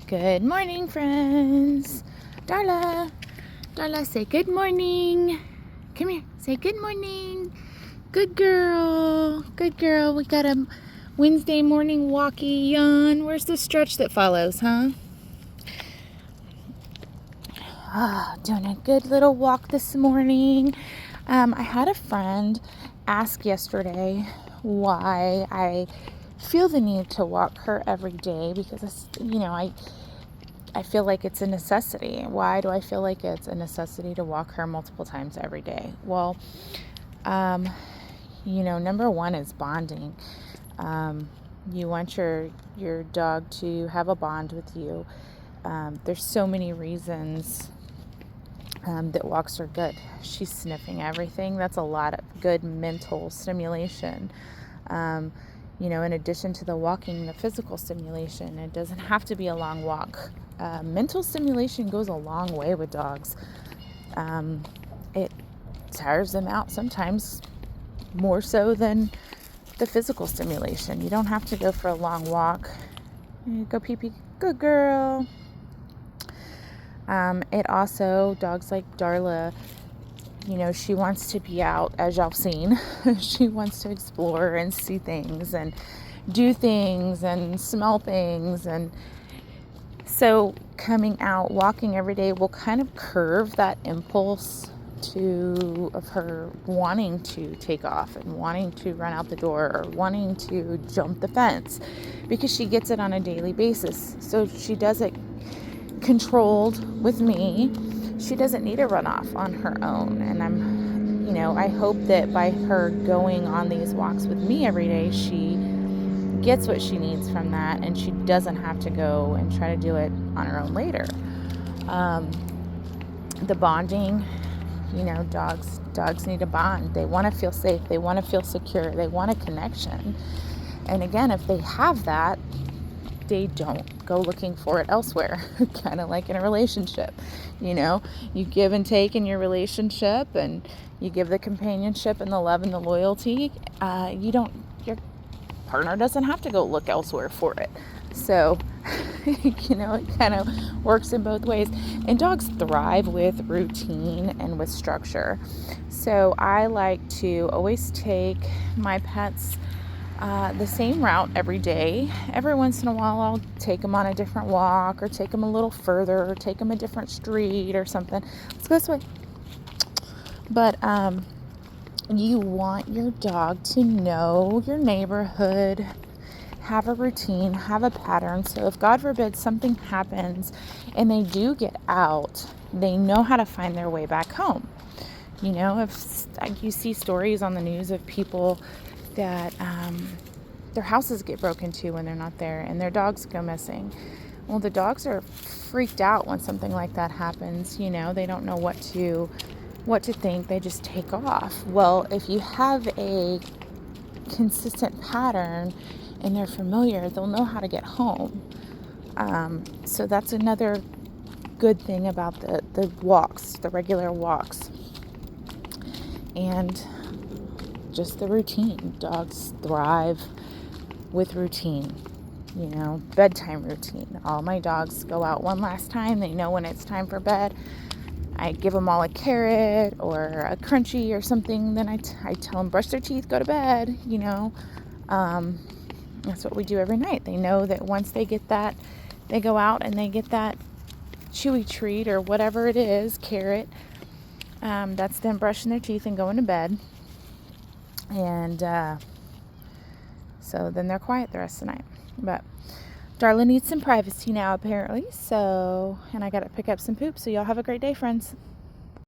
Good morning, friends. Darla, say good morning. Come here, say good morning. Good girl. We got a Wednesday morning walkie on. Where's the stretch that follows, huh? Doing a good little walk this morning. I had a friend ask yesterday why I feel the need to walk her every day because, I feel like it's a necessity. Why do I feel like it's a necessity to walk her multiple times every day? Well, number one is bonding. You want your dog to have a bond with you. There's so many reasons that walks are good. She's sniffing everything. That's a lot of good mental stimulation. In addition to the walking, the physical stimulation, it doesn't have to be a long walk. Mental stimulation goes a long way with dogs. It tires them out sometimes more so than the physical stimulation. You don't have to go for a long walk. Go pee-pee. Good girl. It also, dogs like Darla, she wants to be out, as y'all seen. She wants to explore and see things and do things and smell things. And so coming out, walking every day will kind of curve that impulse of her wanting to take off and wanting to run out the door or wanting to jump the fence, because she gets it on a daily basis. So she does it controlled with me. She doesn't need a runoff on her own. And I hope that by her going on these walks with me every day, she gets what she needs from that, and she doesn't have to go and try to do it on her own later. The bonding, dogs need a bond. They want to feel safe. They want to feel secure. They want a connection. And again, if they have that, they don't go looking for it elsewhere. Kind of like in a relationship. You give and take in your relationship, and you give the companionship and the love and the loyalty. Your partner doesn't have to go look elsewhere for it. So, it kind of works in both ways. And dogs thrive with routine and with structure. So I like to always take my pets the same route every day. Every once in a while, I'll take them on a different walk, or take them a little further, or take them a different street or something. Let's go this way. But you want your dog to know your neighborhood, have a routine, have a pattern. So if, God forbid, something happens and they do get out, they know how to find their way back home. If you see stories on the news of people that their houses get broken into when they're not there, and their dogs go missing. Well, the dogs are freaked out when something like that happens. They don't know what to think. They just take off. Well, if you have a consistent pattern and they're familiar, they'll know how to get home. So that's another good thing about the walks, the regular walks. And just the routine. Dogs thrive with routine. Bedtime routine. All my dogs go out one last time. They know when it's time for bed. I give them all a carrot or a crunchy or something. Then I tell them, brush their teeth, go to bed. That's what we do every night. They know that once they get that, they go out and they get that chewy treat or whatever it is, carrot. That's them brushing their teeth and going to bed. And so then they're quiet the rest of the night. But Darla needs some privacy now, apparently. And I got to pick up some poop. So y'all have a great day, friends.